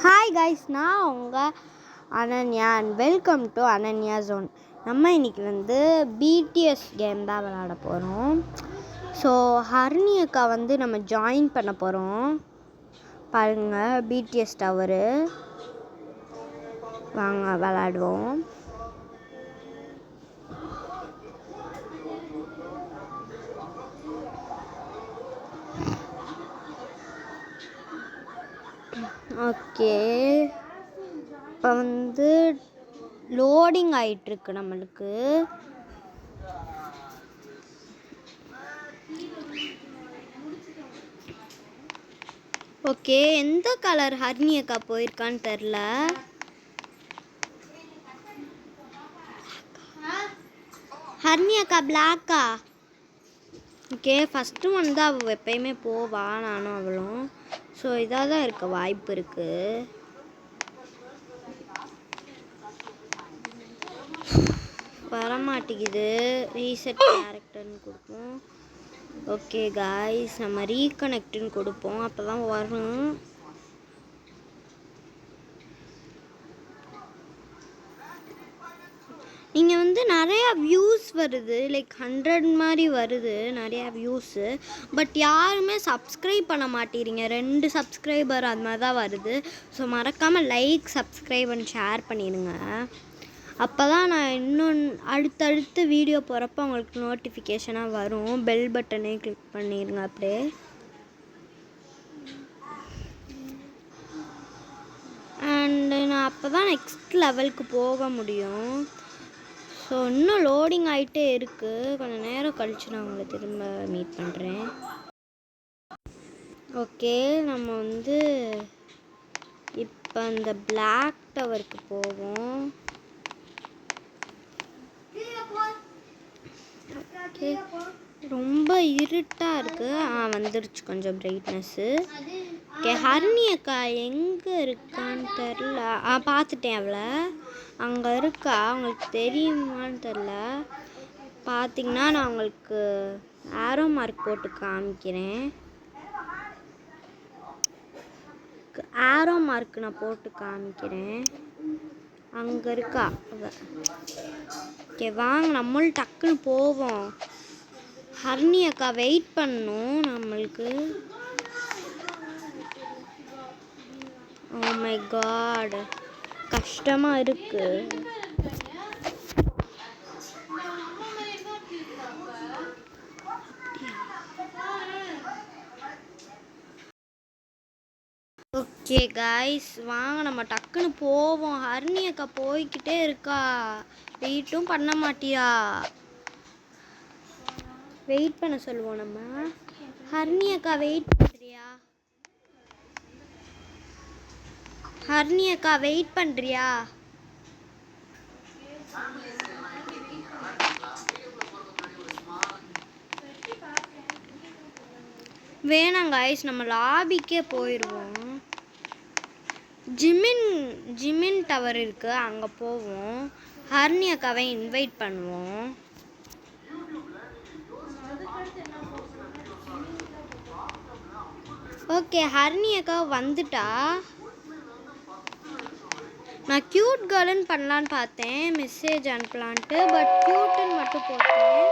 Hi guys, நான் உங்கள் Ananya and welcome to Ananya zone. நம்ம இன்றைக்கி பிடிஎஸ் கேம் தான் விளாட போகிறோம். ஸோ ஹர்னி அக்கா நம்ம ஜாயின் பண்ண போகிறோம். பாருங்கள், பிடிஎஸ் டவரு. வாங்க விளாடுவோம். ஓகே, இப்போ லோடிங் ஆகிட்டுருக்கு நம்மளுக்கு. ஓகே, எந்த கலர் ஹர்னி அக்கா போயிருக்கான்னு தெரில. ஹர்னி அக்கா பிளாக்கா? ஓகே, ஃபஸ்ட்டு அவள் எப்பயுமே போவா, நானும் அவளும். ஸோ இதாக தான் இருக்க வாய்ப்பு இருக்குது. வரமாட்டேங்குது. ரீசெட் கேரக்டர்னு கொடுப்போம். ஓகே காய்ஸ், நம்ம ரீகனெக்ட்னு கொடுப்போம், அப்போ தான் வரும். நீங்கள் நிறையா வியூஸ் வருது, லைக் 100 மாதிரி வருது நிறையா வியூஸு. பட் யாருமே சப்ஸ்கிரைப் பண்ண மாட்டேறீங்க. 2 சப்ஸ்கிரைபர் அது மாதிரி தான் வருது. ஸோ மறக்காமல் லைக், சப்ஸ்கிரைப் அண்ட் ஷேர் பண்ணிடுங்க. அப்போ தான் நான் அடுத்தடுத்து வீடியோ போகிறப்ப உங்களுக்கு நோட்டிஃபிகேஷனாக வரும். பெல் பட்டனே கிளிக் பண்ணிடுங்க அப்படியே. அண்டு நான் அப்போ தான் நெக்ஸ்ட் லெவலுக்கு போக முடியும். ஸோ இன்னும் லோடிங் ஆகிட்டே இருக்குது. கொஞ்சம் நேரம் கழித்து நான் உங்களை திரும்ப மீட் பண்ணுறேன். ஓகே, நம்ம இப்போ அந்த பிளாக் டவருக்கு போவோம். ஓகே, ரொம்ப இருட்டாக இருக்குது. வந்துருச்சு கொஞ்சம் பிரைட்னஸ்ஸு. ஓகே, ஹர்னி அக்கா எங்கே இருக்கான்னு தெரில. பார்த்துட்டேன் அவளை. அங்கே இருக்கா, அவங்களுக்கு தெரியுமான்னு தெரில. பார்த்திங்கன்னா நான் உங்களுக்கு ஆரோ மார்க் போட்டு காமிக்கிறேன். ஆரோ மார்க் நான் போட்டு காமிக்கிறேன். அங்கே இருக்கா அவ. ஓகே, வாங்க நம்மளும் டக்குன்னு போவோம். ஹர்னி அக்கா வெயிட் பண்ணணும் நம்மளுக்கு. ஓ மை காட், கஷ்டமாக இருக்குது. ஓகே காய்ஸ், வாங்க நம்ம டக்குன்னு போவோம். ஹர்னி அக்கா போய்கிட்டே இருக்கா, வெயிட்டும் பண்ண மாட்டியா. வெயிட் பண்ண சொல்லுவோம் நம்ம. ஹர்னி அக்கா வெயிட் பண்ணுறியா? ஹர்னி அக்கா வெயிட் பண்ணுறியா? வேணாம் காய்ஸ், நம்ம லாபிக்கே போயிடுவோம். ஜிமின் டவர் இருக்குது, அங்கே போவோம். ஹர்னி அக்காவை இன்வைட் பண்ணுவோம். ஓகே, ஹர்னி அக்கா வந்துட்டா. நான் க்யூட் கேர்ள்னு பண்ணலான்னு பார்த்தேன், மெசேஜ் அனுப்பலான்ட்டு. பட் க்யூட்டுன்னு மட்டும் போட்டேன்.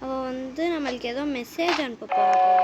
அவள் நம்மளுக்கு ஏதோ மெசேஜ் அனுப்ப போகிறா.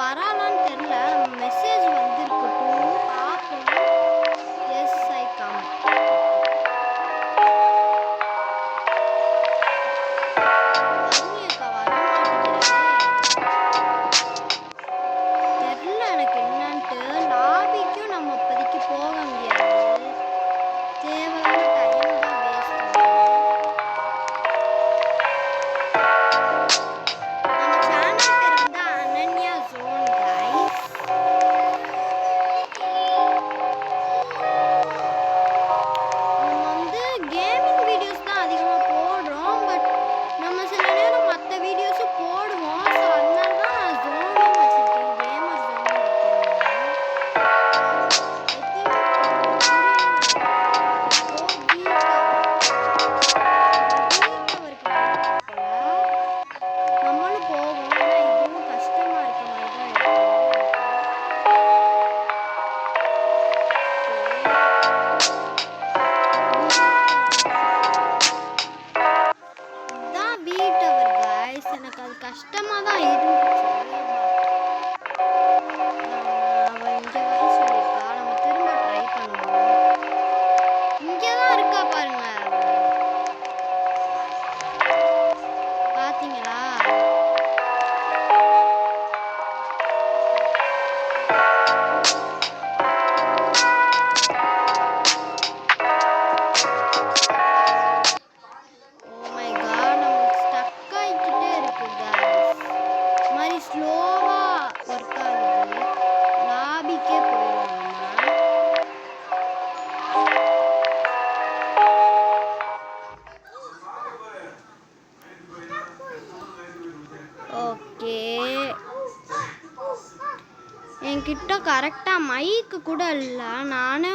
வராளான்னு தெரியல. நம்ம மெசேஜ் வந்துருக்கட்டும் பார்ப்போம். Yes I come. தெரியல எனக்கு என்னன்ட்டு. லாபிக்கும் நம்ம இப்போதைக்கு போக முடியாது. தேவையான டைம் தான் வேஸ்ட் ஆகும். நம்ம சேனல் பேர் வந்து அனன்யா ஜோன் கைஸ். நம்ம வந்து கேமிங் வீடியோஸ் தான் அதிகமாக போடுறோம். பட் நம்ம சில நேரம் மற்ற வீடியோஸும் போடுவோம். ஸோ அதனால தான் நான் ஜோனும் வச்சுருக்கேன். கேமர் ஜோனும் நம்மளும் போவோம். ஆனால் இதுவும் கஷ்டமாக இருக்க மாதிரி தான் இருக்கும். இதுதான் வீட்டவர் கைஸ். எனக்கு அது கஷ்டமாக தான் இருந்துச்சு. அவள் இங்கே வர சொல்லியிருக்கா. நம்ம திரும்ப ட்ரை பண்ணுவோம். இங்கே தான் இருக்கா பாருங்க. பார்த்தீங்களா? ஓ மை காட், நமக்கு ஸ்டக் ஆகிக்கிட்டே இருக்கு கைஸ். இந்த மாதிரி ஸ்லோவாக ஒர்க் ஆகுது. லாபிக்கே போயிடுவோம் நம்ம. ஓகே, என்கிட்ட கரெக்டாக மைக்கு கூட இல்லை. நானே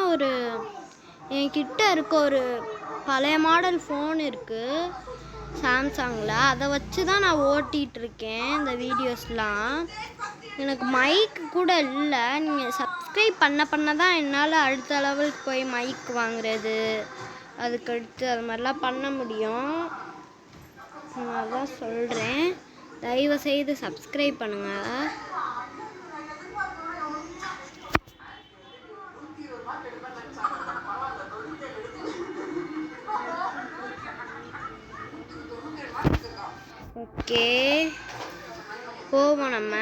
என்கிட்ட இருக்க ஒரு பழைய மாடல் ஃபோன் இருக்குது சாம்சங்கில். அதை வச்சு தான் நான் ஓட்டிகிட்ருக்கேன் இந்த வீடியோஸ்லாம். எனக்கு மைக்கு கூட இல்லை. நீங்கள் சப்ஸ்கிரைப் பண்ண தான் என்னால் அடுத்த லெவலுக்கு போய் மைக் வாங்குறது, அதுக்கடுத்து அது மாதிரிலாம் பண்ண முடியும். நான் அதான் சொல்கிறேன். தயவுசெய்து சப்ஸ்கிரைப் பண்ணுங்கள். ஓகே, போவோம் நம்ம.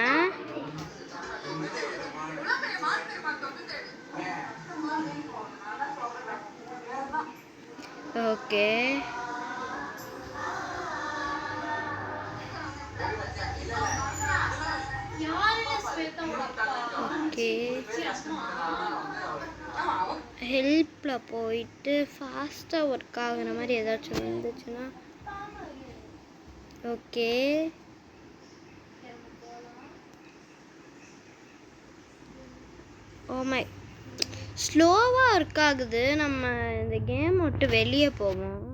ஓகே, ஓகே, ஹெல்ப்பில் போயிட்டு ஃபாஸ்ட்டாக ஒர்க் ஆகுற மாதிரி ஏதாச்சும் இருந்துச்சுன்னா. ஓகே, ஓமை ஸ்லோவாக ஒர்க் ஆகுது. நம்ம இந்த கேம் விட்டு வெளியே போவோம்.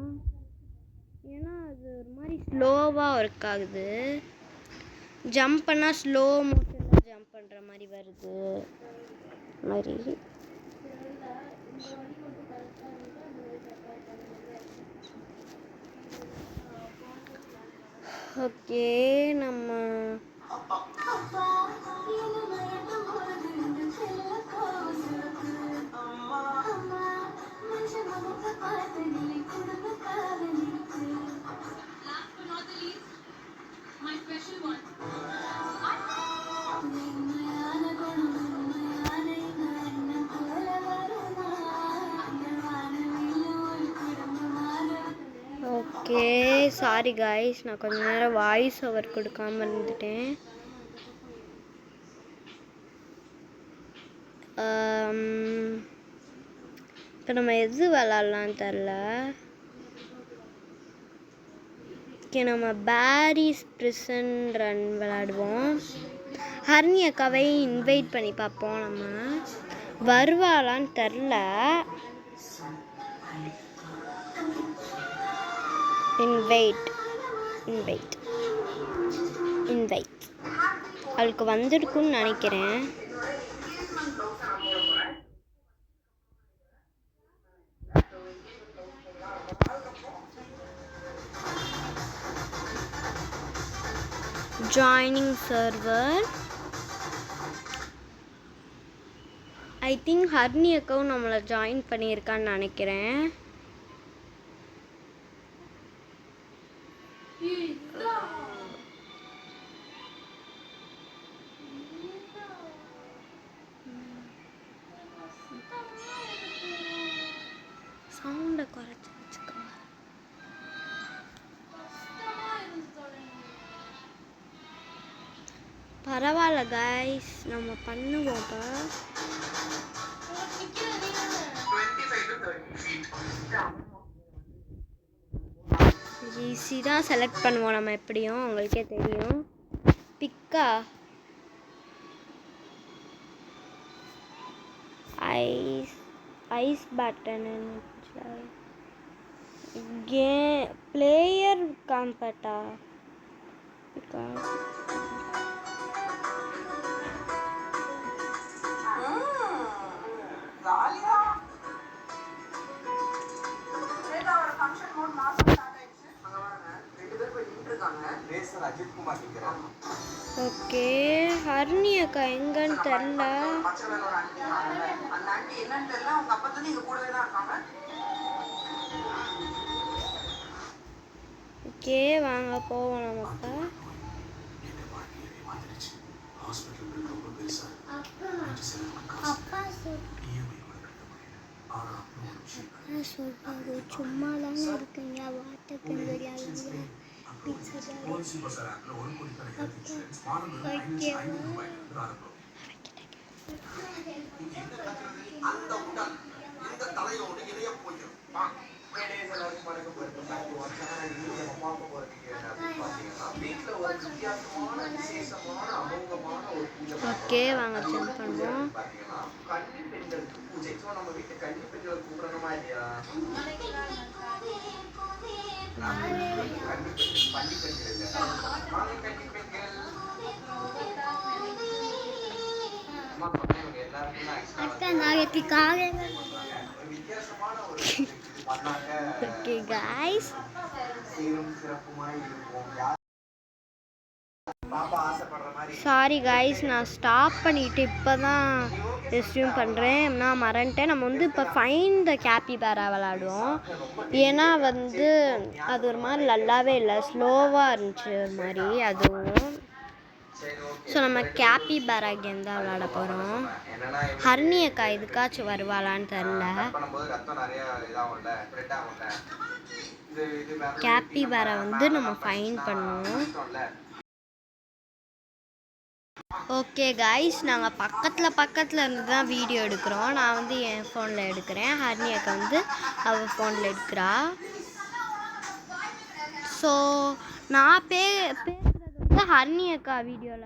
ஏன்னா அது ஒரு மாதிரி ஸ்லோவாக ஒர்க் ஆகுது. ஜம்ப் பண்ணால் ஸ்லோ மோஷனில் ஜம்ப் பண்ணுற மாதிரி வருது மாதிரி. ஓகே, நம்ம ஓகே, சாரி காய்ஸ், நான் கொஞ்ச நேரம் வாய்ஸ் ஓவர் கொடுக்காம இருந்துட்டேன். இப்போ நம்ம எது விளாட்லான்னு தெரில. ஓகே, நம்ம பேரிஸ் பிரிசன் ரன் விளாடுவோம். ஹர்னி அக்காவை இன்வைட் பண்ணி பார்ப்போம். நம்ம வருவாளான்னு தெரில. இன்வைட் அவளுக்கு வந்திருக்குன்னு நினைக்கிறேன். Joining server. ஐ திங்க் ஹர்னி அக்காவும் நம்மளை ஜாயின் பண்ணியிருக்கான்னு நினைக்கிறேன். சவுண்டை குறைச்சி வச்சுக்கோ. பரவாயில்ல கைஸ், நம்ம பண்ணுவோம். ஈஸி தான் செலக்ட் பண்ணுவோம் நம்ம, எப்படியும் உங்களுக்கே தெரியும். பிக்கா ஐஸ் பட்டன் பிளேயர் காம்பட்டா ஓகே. ஹர்னி அக்கா எங்கன்னு தெரியல. ஓகே வாங்க போவோம் நமக்கு. சும்மா தானே இருக்குங்க, வாட்டுக்கு தெரியாது. ஓகே வாங்க செக் பண்ணுவோம். ஓகே கைஸ், சாரி கைஸ், நான் ஸ்டாப் பண்ணிவிட்டு இப்போ தான் ரெஸ்யூம் பண்ணுறேன். நான் மறந்துட்டேன். நம்ம வந்து இப்போ ஃபைண்ட் த கேப்பிபேரா விளாடுவோம். ஏன்னா வந்து அது ஒரு மாதிரி நல்லாவே இல்லை, ஸ்லோவாக இருந்துச்சு ஒரு மாதிரி அதுவும். ஸோ நம்ம கேப்பிபேரா கேம் தான் விளாட போகிறோம். ஹர்னி அக்கா இதுக்காச்சும் வருவாளான்னு தெரில. கேப்பிபேரா வந்து நம்ம ஃபைண்ட் பண்ணுவோம். ஓகே கைஸ், நாங்கள் பக்கத்தில் இருந்து தான் வீடியோ எடுக்கிறோம். நான் வந்து என் ஃபோனில் எடுக்கிறேன், ஹர்னி அக்கா வந்து அவள் ஃபோனில் எடுக்கிறா. ஸோ நான் பேசுகிறது வந்து ஹர்னி அக்கா வீடியோவில்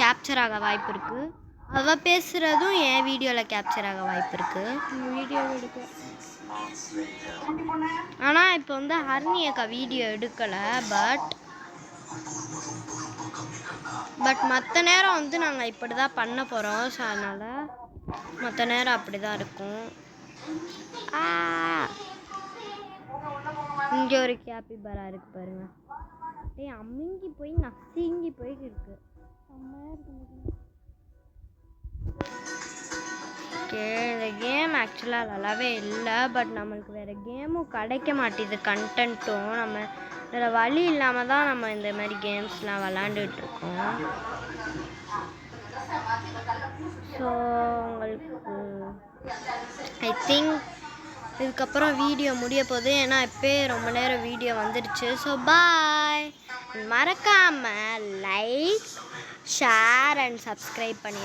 கேப்சர் ஆக வாய்ப்பு இருக்குது. அவள் பேசுகிறதும் என் வீடியோவில் கேப்சர் ஆக வாய்ப்பு இருக்குது. வீடியோ எடுக்க ஆனால் இப்போ வந்து ஹர்னி அக்கா வீடியோ எடுக்கலை. பட் மற்ற நேரம் வந்து நாங்கள் இப்படி தான் பண்ண போகிறோம். ஸோ அதனால் மற்ற நேரம் அப்படி தான் இருக்கும். இங்கே ஒரு கேப்பிபேரா இருக்கு பாருங்க. அமுங்கி போய் நசுங்கி போயிட்டு இருக்கு. ஓகே, இந்த கேம் ஆக்சுவலாக நல்லாவே இல்லை. பட் நம்மளுக்கு வேறு கேமும் கிடைக்க மாட்டேது, கண்டென்ட்டும். நம்ம வேறு வழி இல்லாமல் தான் நம்ம இந்த மாதிரி கேம்ஸ்லாம் விளாண்டுட்ருக்கோம். ஸோ உங்களுக்கு ஐ திங்க் இதுக்கப்புறம் வீடியோ முடிய போகுது. ஏன்னா இப்போயே ரொம்ப நேரம் வீடியோ வந்துடுச்சு. So bye. மறக்காமல் லைக், ஷேர் அண்ட் சப்ஸ்கிரைப் பண்ணி